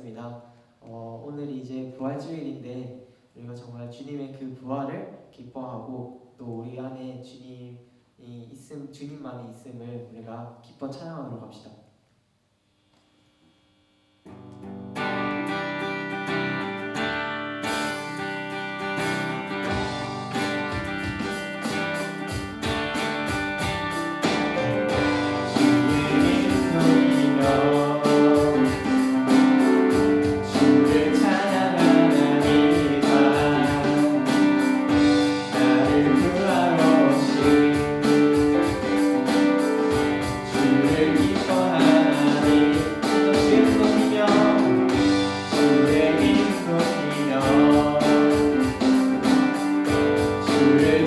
반갑습니다. 오늘이 이제 부활주일인데 우리가 정말 주님의 그 부활을 기뻐하고 또 우리 안에 주님만이 있음을 우리가 기뻐 찬양하도록 합시다. 주의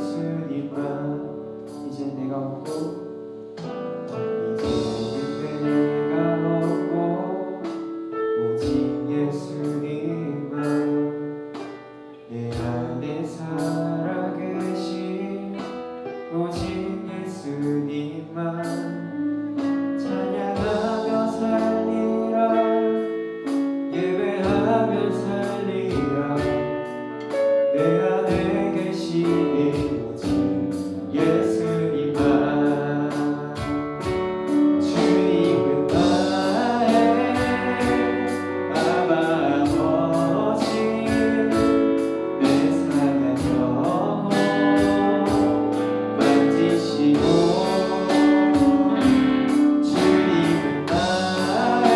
예수님만 이제 내가 없고 이제는 내가 없고 오직 예수님만 내 안에 살아계신 오직 예수님만 찬양하며 살리라 예배하며 살리라 내 안에 계시니 오직 예수님만 주님은 나의 아바 아버지 내 삶의 영혼 만지시고 주님은 나의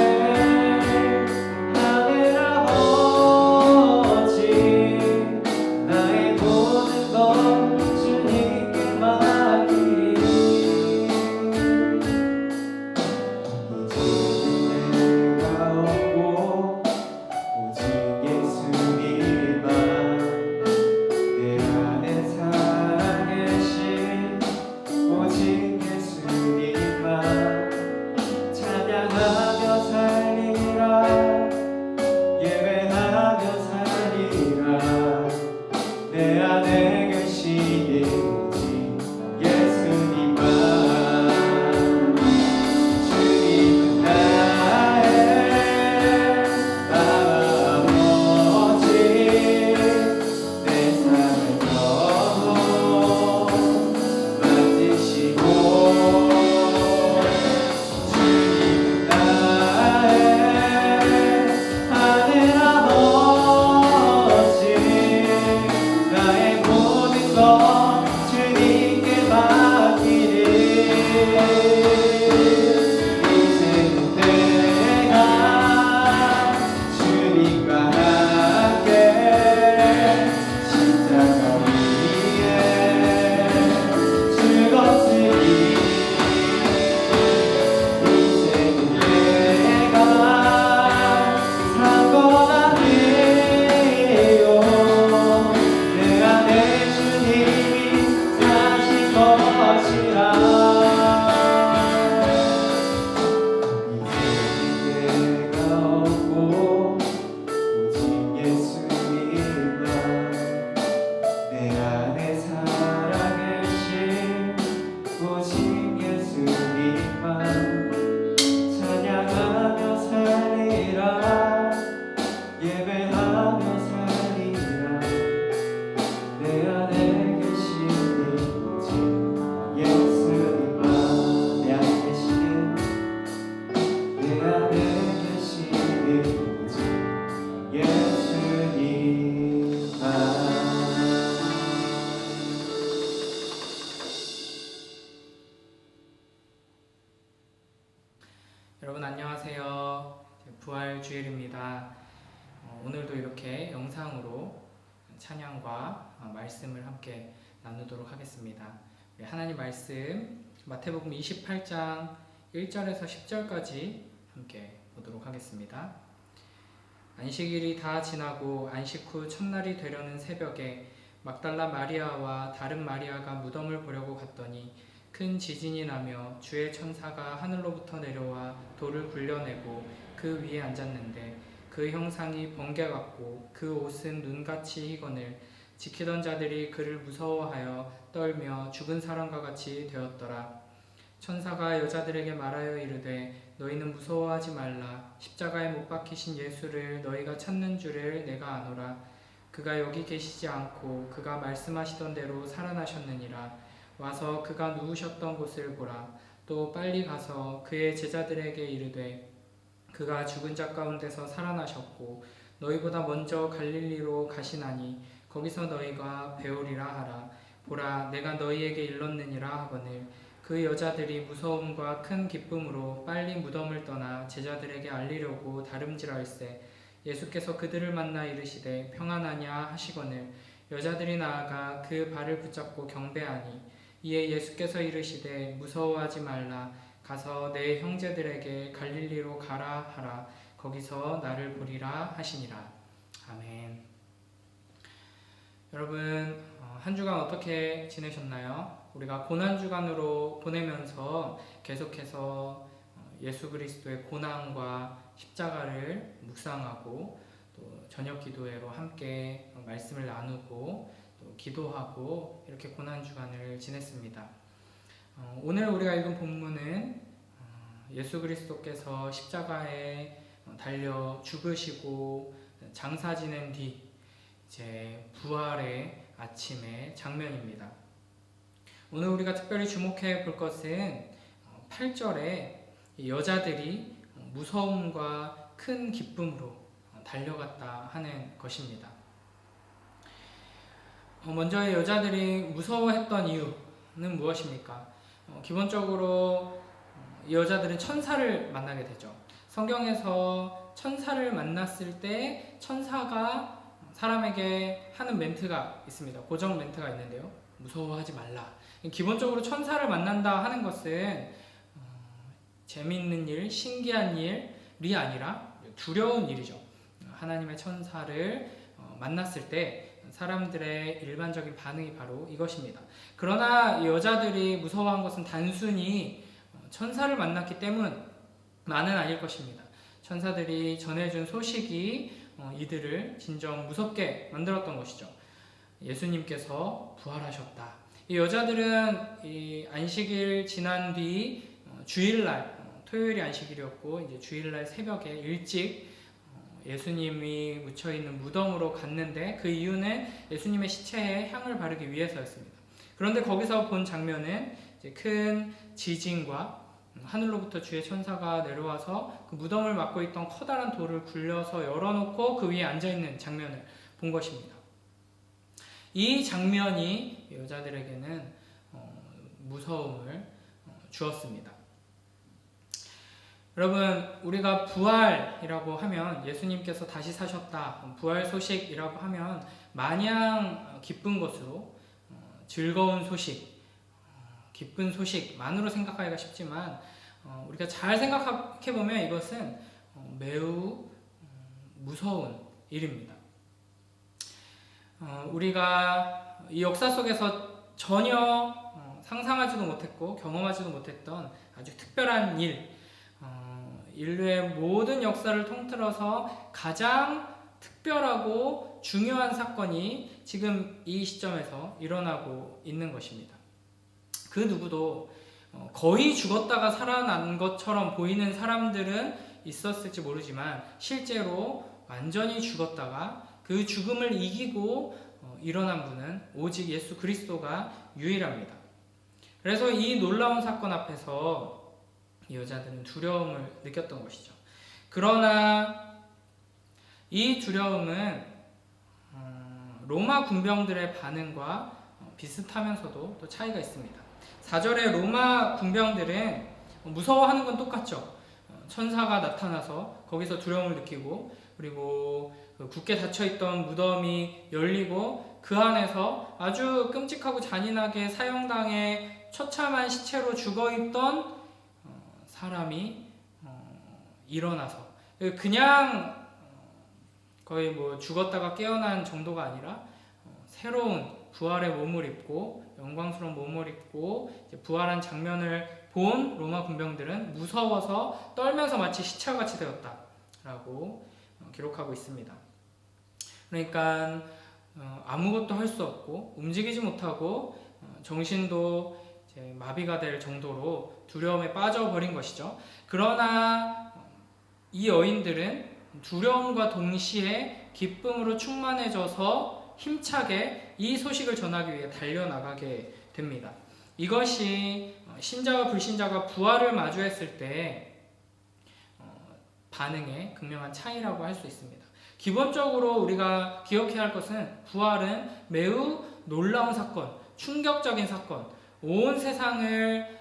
하늘 아버지 나의 모든 것 주님께 맡기리 이제는 내가 없고 오직 예수님만 내 안에 살아계신 오직 예수님만 찬양하며 살리라 예배하며 살리라 내 안에 계시니 오직 예수님만 주님은 나의 아버지 내 삶의 영혼 만지시고 주님은 나의 하늘 아버지 나의 모든 것 주님께 맡기리 이제는 내가 주님과 함께 십자가 위에 죽었으니 이제는 내가 산 것 아니에요 내 안에 주님이 사신 것이라 이제는 내가 없고 오직 예수님만 내 안에 살아계신 오직 예수님만 찬양하며 살리라 예배하며 살리라 내 안에 계시니 오직 예수님만 내 안에 계시니 내 안에 계시니 오직 예수님만 여러분 안녕하세요. 부활 주일입니다. 오늘도 이렇게 영상으로 찬양과 말씀을 함께 나누도록 하겠습니다. 우리 하나님 말씀 마태복음 28장 1절에서 10절까지 함께 보도록 하겠습니다. 안식일이 다 지나고 안식 후 첫날이 되려는 새벽에 막달라 마리아와 다른 마리아가 무덤을 보려고 갔더니 큰 지진이 나며 주의 천사가 하늘로부터 내려와 돌을 굴려내고 그 위에 앉았는데 그 형상이 번개 같고 그 옷은 눈같이 희거늘 지키던 자들이 그를 무서워하여 떨며 죽은 사람과 같이 되었더라. 천사가 여자들에게 말하여 이르되 너희는 무서워하지 말라. 십자가에 못 박히신 예수를 너희가 찾는 줄을 내가 아노라. 그가 여기 계시지 않고 그가 말씀하시던 대로 살아나셨느니라. 와서 그가 누우셨던 곳을 보라. 또 빨리 가서 그의 제자들에게 이르되 그가 죽은 자 가운데서 살아나셨고 너희보다 먼저 갈릴리로 가시나니 거기서 너희가 배우리라 하라. 보라 내가 너희에게 일렀느니라 하거늘 그 여자들이 무서움과 큰 기쁨으로 빨리 무덤을 떠나 제자들에게 알리려고 다름질할세 예수께서 그들을 만나 이르시되 평안하냐 하시거늘 여자들이 나아가 그 발을 붙잡고 경배하니 이에 예수께서 이르시되 무서워하지 말라. 가서 내 형제들에게 갈릴리로 가라 하라. 거기서 나를 보리라 하시니라. 아멘. 여러분 한 주간 어떻게 지내셨나요? 우리가 고난 주간으로 보내면서 계속해서 예수 그리스도의 고난과 십자가를 묵상하고 또 저녁 기도회로 함께 말씀을 나누고 또 기도하고 이렇게 고난 주간을 지냈습니다. 오늘 우리가 읽은 본문은 예수 그리스도께서 십자가에 달려 죽으시고 장사 지낸 뒤 이제 부활의 아침의 장면입니다. 오늘 우리가 특별히 주목해 볼 것은 8절에 여자들이 무서움과 큰 기쁨으로 달려갔다 하는 것입니다. 먼저 여자들이 무서워했던 이유는 무엇입니까? 기본적으로 여자들은 천사를 만나게 되죠. 성경에서 천사를 만났을 때 천사가 사람에게 하는 멘트가 있습니다. 고정 멘트가 있는데요. 무서워하지 말라. 기본적으로 천사를 만난다 하는 것은 재미있는 일, 신기한 일이 아니라 두려운 일이죠. 하나님의 천사를 만났을 때 사람들의 일반적인 반응이 바로 이것입니다. 그러나 여자들이 무서워한 것은 단순히 천사를 만났기 때문만은 아닐 것입니다. 천사들이 전해준 소식이 이들을 진정 무섭게 만들었던 것이죠. 예수님께서 부활하셨다. 이 여자들은 이 안식일 지난 뒤 주일날, 토요일이 안식일이었고 이제 주일날 새벽에 일찍 예수님이 묻혀있는 무덤으로 갔는데 그 이유는 예수님의 시체에 향을 바르기 위해서였습니다. 그런데 거기서 본 장면은 이제 큰 지진과 하늘로부터 주의 천사가 내려와서 그 무덤을 막고 있던 커다란 돌을 굴려서 열어놓고 그 위에 앉아있는 장면을 본 것입니다. 이 장면이 여자들에게는 무서움을 주었습니다. 여러분, 우리가 부활이라고 하면 예수님께서 다시 사셨다, 부활 소식이라고 하면 마냥 기쁜 것으로 즐거운 소식, 기쁜 소식만으로 생각하기가 쉽지만 우리가 잘 생각해보면 이것은 매우 무서운 일입니다. 우리가 이 역사 속에서 전혀 상상하지도 못했고 경험하지도 못했던 아주 특별한 일, 인류의 모든 역사를 통틀어서 가장 특별하고 중요한 사건이 지금 이 시점에서 일어나고 있는 것입니다. 그 누구도 거의 죽었다가 살아난 것처럼 보이는 사람들은 있었을지 모르지만 실제로 완전히 죽었다가 그 죽음을 이기고 일어난 분은 오직 예수 그리스도가 유일합니다. 그래서 이 놀라운 사건 앞에서 이 여자들은 두려움을 느꼈던 것이죠. 그러나 이 두려움은 로마 군병들의 반응과 비슷하면서도 또 차이가 있습니다. 4절에 로마 군병들은 무서워하는 건 똑같죠. 천사가 나타나서 거기서 두려움을 느끼고 그리고 굳게 닫혀있던 무덤이 열리고 그 안에서 아주 끔찍하고 잔인하게 사형당해 처참한 시체로 죽어있던 사람이 일어나서 그냥 거의 뭐 죽었다가 깨어난 정도가 아니라 새로운 부활의 몸을 입고 영광스러운 몸을 입고 이제 부활한 장면을 본 로마 군병들은 무서워서 떨면서 마치 시체같이 되었다라고 기록하고 있습니다. 그러니까 아무것도 할 수 없고 움직이지 못하고 정신도 이제 마비가 될 정도로 두려움에 빠져버린 것이죠. 그러나 이 여인들은 두려움과 동시에 기쁨으로 충만해져서 힘차게 이 소식을 전하기 위해 달려나가게 됩니다. 이것이 신자와 불신자가 부활을 마주했을 때 반응의 극명한 차이라고 할 수 있습니다. 기본적으로 우리가 기억해야 할 것은 부활은 매우 놀라운 사건, 충격적인 사건, 온 세상을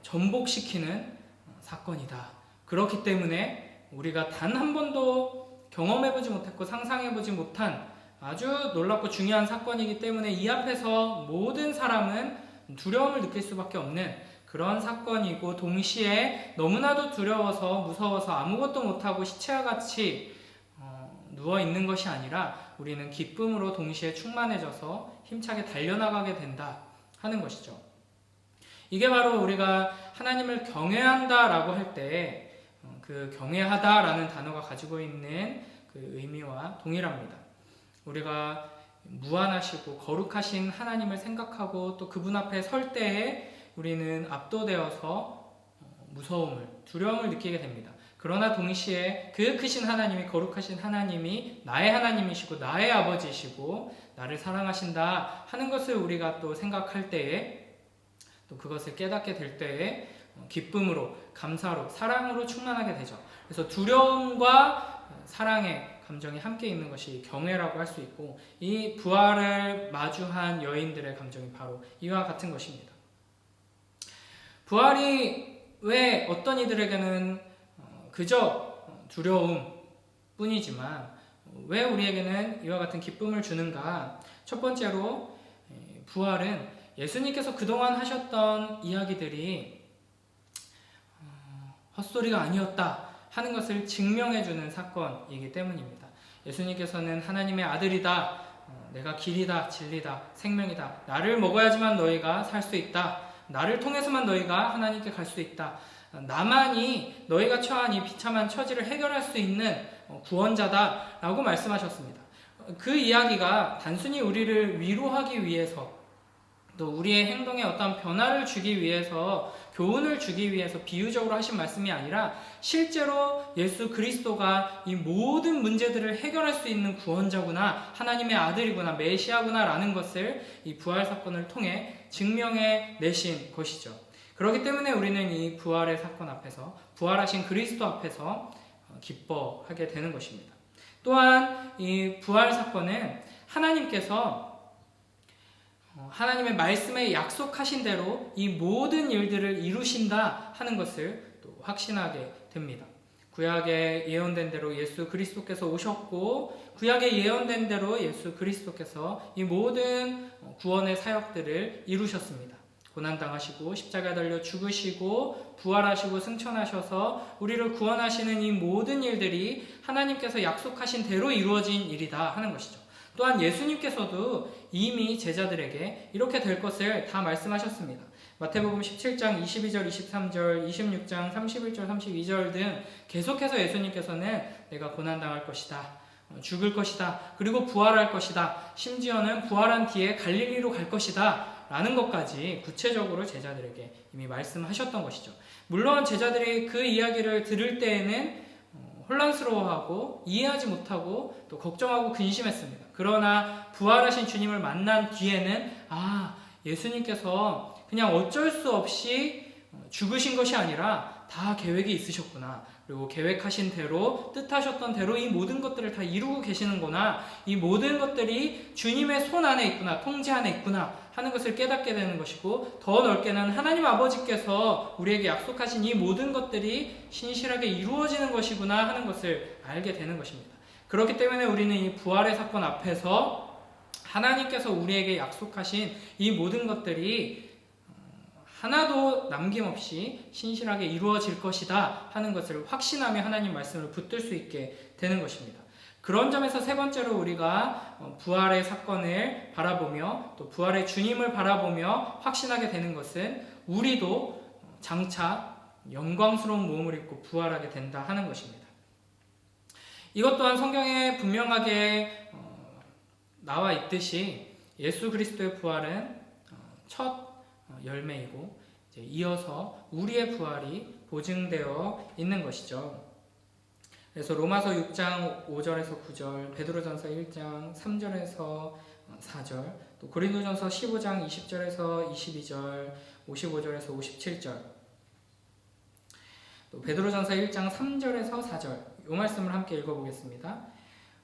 전복시키는 사건이다. 그렇기 때문에 우리가 단 한 번도 경험해보지 못했고 상상해보지 못한 아주 놀랍고 중요한 사건이기 때문에 이 앞에서 모든 사람은 두려움을 느낄 수밖에 없는 그런 사건이고 동시에 너무나도 두려워서 무서워서 아무것도 못하고 시체와 같이 누워있는 것이 아니라 우리는 기쁨으로 동시에 충만해져서 힘차게 달려나가게 된다 하는 것이죠. 이게 바로 우리가 하나님을 경외한다라고 할 때 그 경외하다라는 단어가 가지고 있는 그 의미와 동일합니다. 우리가 무한하시고 거룩하신 하나님을 생각하고 또 그분 앞에 설 때에 우리는 압도되어서 무서움을, 두려움을 느끼게 됩니다. 그러나 동시에 그 크신 하나님이, 거룩하신 하나님이 나의 하나님이시고 나의 아버지이시고 나를 사랑하신다 하는 것을 우리가 또 생각할 때에, 또 그것을 깨닫게 될 때에 기쁨으로, 감사로, 사랑으로 충만하게 되죠. 그래서 두려움과 사랑의 감정이 함께 있는 것이 경외라고 할 수 있고, 이 부활을 마주한 여인들의 감정이 바로 이와 같은 것입니다. 부활이 왜 어떤 이들에게는 그저 두려움 뿐이지만 왜 우리에게는 이와 같은 기쁨을 주는가? 첫 번째로 부활은 예수님께서 그동안 하셨던 이야기들이 헛소리가 아니었다 하는 것을 증명해주는 사건이기 때문입니다. 예수님께서는 하나님의 아들이다, 내가 길이다, 진리다, 생명이다, 나를 먹어야지만 너희가 살 수 있다, 나를 통해서만 너희가 하나님께 갈 수 있다, 나만이 너희가 처한 이 비참한 처지를 해결할 수 있는 구원자다 라고 말씀하셨습니다. 그 이야기가 단순히 우리를 위로하기 위해서, 또 우리의 행동에 어떤 변화를 주기 위해서, 교훈을 주기 위해서 비유적으로 하신 말씀이 아니라 실제로 예수 그리스도가 이 모든 문제들을 해결할 수 있는 구원자구나, 하나님의 아들이구나, 메시아구나 라는 것을 이 부활 사건을 통해 증명해 내신 것이죠. 그렇기 때문에 우리는 이 부활의 사건 앞에서, 부활하신 그리스도 앞에서 기뻐하게 되는 것입니다. 또한 이 부활 사건은 하나님께서 하나님의 말씀에 약속하신 대로 이 모든 일들을 이루신다 하는 것을 또 확신하게 됩니다. 구약에 예언된 대로 예수 그리스도께서 오셨고, 구약에 예언된 대로 예수 그리스도께서 이 모든 구원의 사역들을 이루셨습니다. 고난당하시고 십자가에 달려 죽으시고 부활하시고 승천하셔서 우리를 구원하시는 이 모든 일들이 하나님께서 약속하신 대로 이루어진 일이다 하는 것이죠. 또한 예수님께서도 이미 제자들에게 이렇게 될 것을 다 말씀하셨습니다. 마태복음 17장 22절, 23절, 26장 31절, 32절 등 계속해서 예수님께서는 내가 고난당할 것이다, 죽을 것이다, 그리고 부활할 것이다, 심지어는 부활한 뒤에 갈릴리로 갈 것이다 라는 것까지 구체적으로 제자들에게 이미 말씀하셨던 것이죠. 물론 제자들이 그 이야기를 들을 때에는 혼란스러워하고 이해하지 못하고 또 걱정하고 근심했습니다. 그러나 부활하신 주님을 만난 뒤에는 예수님께서 그냥 어쩔 수 없이 죽으신 것이 아니라 다 계획이 있으셨구나, 그리고 계획하신 대로, 뜻하셨던 대로 이 모든 것들을 다 이루고 계시는구나, 이 모든 것들이 주님의 손 안에 있구나, 통제 안에 있구나 하는 것을 깨닫게 되는 것이고, 더 넓게는 하나님 아버지께서 우리에게 약속하신 이 모든 것들이 신실하게 이루어지는 것이구나 하는 것을 알게 되는 것입니다. 그렇기 때문에 우리는 이 부활의 사건 앞에서 하나님께서 우리에게 약속하신 이 모든 것들이 하나도 남김없이 신실하게 이루어질 것이다 하는 것을 확신하며 하나님 말씀을 붙들 수 있게 되는 것입니다. 그런 점에서 세 번째로 우리가 부활의 사건을 바라보며 또 부활의 주님을 바라보며 확신하게 되는 것은 우리도 장차 영광스러운 몸을 입고 부활하게 된다 하는 것입니다. 이것 또한 성경에 분명하게 나와 있듯이 예수 그리스도의 부활은 첫 열매이고 이제 이어서 우리의 부활이 보증되어 있는 것이죠. 그래서 로마서 6장 5절에서 9절, 베드로전서 1장 3절에서 4절, 또 고린도전서 15장 20절에서 22절, 55절에서 57절, 또 베드로전서 1장 3절에서 4절, 이 말씀을 함께 읽어보겠습니다.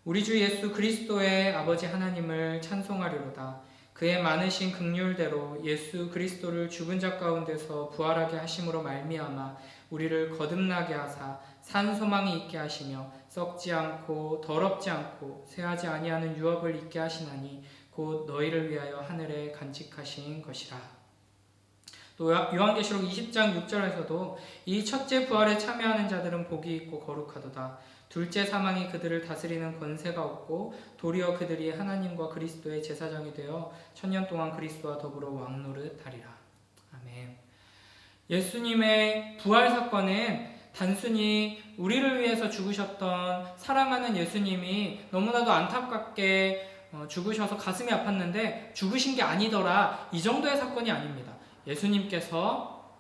우리 주 예수 그리스도의 아버지 하나님을 찬송하리로다. 그의 많으신 긍휼대로 예수 그리스도를 죽은 자 가운데서 부활하게 하심으로 말미암아 우리를 거듭나게 하사 산 소망이 있게 하시며 썩지 않고 더럽지 않고 쇠하지 아니하는 유업을 있게 하시나니 곧 너희를 위하여 하늘에 간직하신 것이라. 또 요한계시록 20장 6절에서도 이 첫째 부활에 참여하는 자들은 복이 있고 거룩하도다. 둘째 사망이 그들을 다스리는 권세가 없고 도리어 그들이 하나님과 그리스도의 제사장이 되어 천년 동안 그리스도와 더불어 왕노릇하리라. 아멘. 예수님의 부활 사건은 단순히 우리를 위해서 죽으셨던 사랑하는 예수님이 너무나도 안타깝게 죽으셔서 가슴이 아팠는데 죽으신 게 아니더라, 이 정도의 사건이 아닙니다. 예수님께서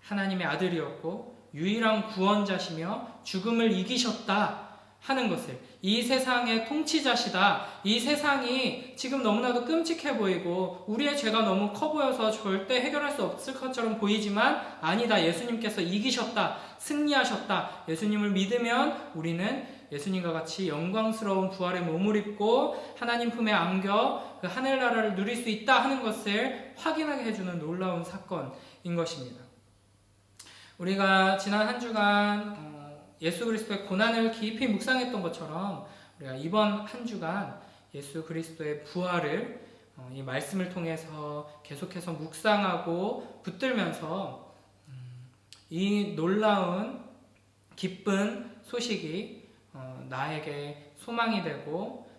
하나님의 아들이었고 유일한 구원자시며 죽음을 이기셨다 하는 것을, 이 세상의 통치자시다, 이 세상이 지금 너무나도 끔찍해 보이고 우리의 죄가 너무 커 보여서 절대 해결할 수 없을 것처럼 보이지만 아니다, 예수님께서 이기셨다, 승리하셨다, 예수님을 믿으면 우리는 예수님과 같이 영광스러운 부활의 몸을 입고 하나님 품에 안겨 그 하늘나라를 누릴 수 있다 하는 것을 확인하게 해주는 놀라운 사건인 것입니다. 우리가 지난 한 주간 예수 그리스도의 고난을 깊이 묵상했던 것처럼 우리가 이번 한 주간 예수 그리스도의 부활을 이 말씀을 통해서 계속해서 묵상하고 붙들면서 이 놀라운 기쁜 소식이 나에게 소망이 되고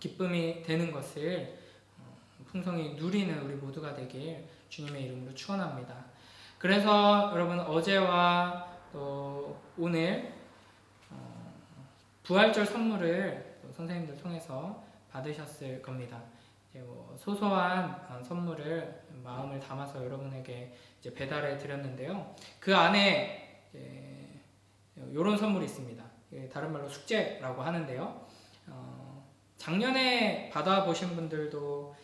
기쁨이 되는 것을 풍성히 누리는 우리 모두가 되길 주님의 이름으로 축원합니다. 그래서 여러분, 어제와 또 오늘 부활절 선물을 선생님들 통해서 받으셨을 겁니다. 소소한 선물을 마음을 담아서 여러분에게 이제 배달해 드렸는데요. 그 안에 이런 선물이 있습니다. 다른 말로 숙제라고 하는데요. 작년에 받아보신 분들도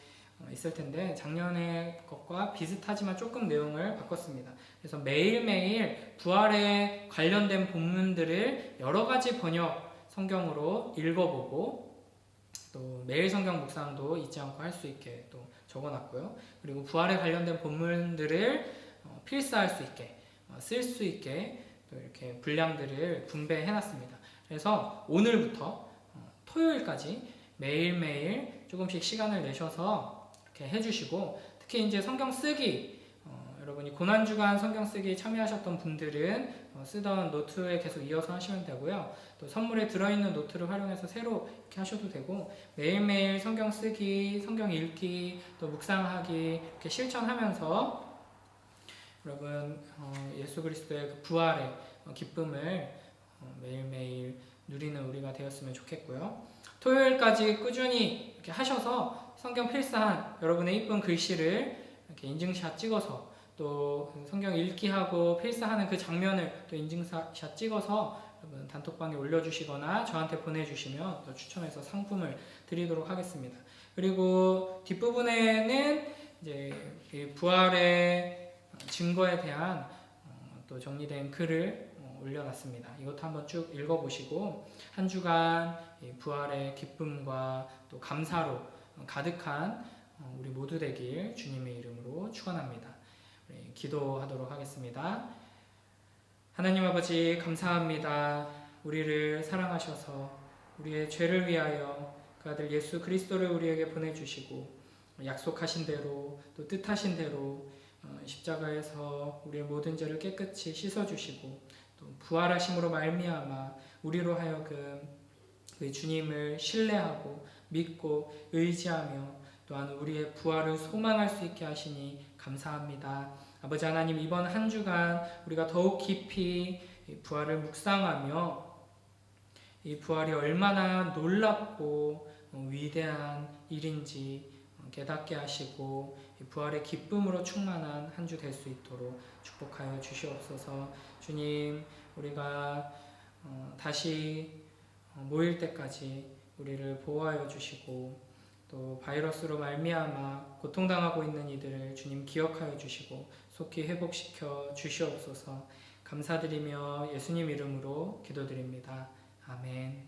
있을 텐데 작년의 것과 비슷하지만 조금 내용을 바꿨습니다. 그래서 매일매일 부활에 관련된 본문들을 여러 가지 번역 성경으로 읽어보고 또 매일 성경 묵상도 잊지 않고 할 수 있게 또 적어놨고요. 그리고 부활에 관련된 본문들을 필사할 수 있게, 쓸 수 있게 또 이렇게 분량들을 분배해놨습니다. 그래서 오늘부터 토요일까지 매일매일 조금씩 시간을 내셔서 이렇게 해주시고, 특히 이제 성경 쓰기, 여러분이 고난주간 성경 쓰기 참여하셨던 분들은 쓰던 노트에 계속 이어서 하시면 되고요. 또 선물에 들어있는 노트를 활용해서 새로 이렇게 하셔도 되고, 매일매일 성경 쓰기, 성경 읽기, 또 묵상하기 이렇게 실천하면서 여러분 예수 그리스도의 그 부활의 기쁨을 매일매일 누리는 우리가 되었으면 좋겠고요. 토요일까지 꾸준히 이렇게 하셔서 성경 필사한 여러분의 이쁜 글씨를 이렇게 인증샷 찍어서 또 성경 읽기하고 필사하는 그 장면을 또 인증샷 찍어서 여러분 단톡방에 올려주시거나 저한테 보내주시면 또 추첨해서 상품을 드리도록 하겠습니다. 그리고 뒷부분에는 이제 이 부활의 증거에 대한 또 정리된 글을 올려놨습니다. 이것도 한번 쭉 읽어보시고 한 주간 부활의 기쁨과 또 감사로 가득한 우리 모두 되길 주님의 이름으로 축원합니다. 우리 기도하도록 하겠습니다. 하나님 아버지, 감사합니다. 우리를 사랑하셔서 우리의 죄를 위하여 그 아들 예수 그리스도를 우리에게 보내주시고 약속하신 대로 또 뜻하신 대로 십자가에서 우리의 모든 죄를 깨끗이 씻어주시고 또 부활하심으로 말미암아 우리로 하여금 그 주님을 신뢰하고 믿고 의지하며 또한 우리의 부활을 소망할 수 있게 하시니 감사합니다. 아버지 하나님, 이번 한 주간 우리가 더욱 깊이 이 부활을 묵상하며 이 부활이 얼마나 놀랍고 위대한 일인지 깨닫게 하시고 이 부활의 기쁨으로 충만한 한 주 될 수 있도록 축복하여 주시옵소서. 주님, 우리가 다시 모일 때까지 우리를 보호하여 주시고 또 바이러스로 말미암아 고통당하고 있는 이들을 주님 기억하여 주시고 속히 회복시켜 주시옵소서. 감사드리며 예수님 이름으로 기도드립니다. 아멘.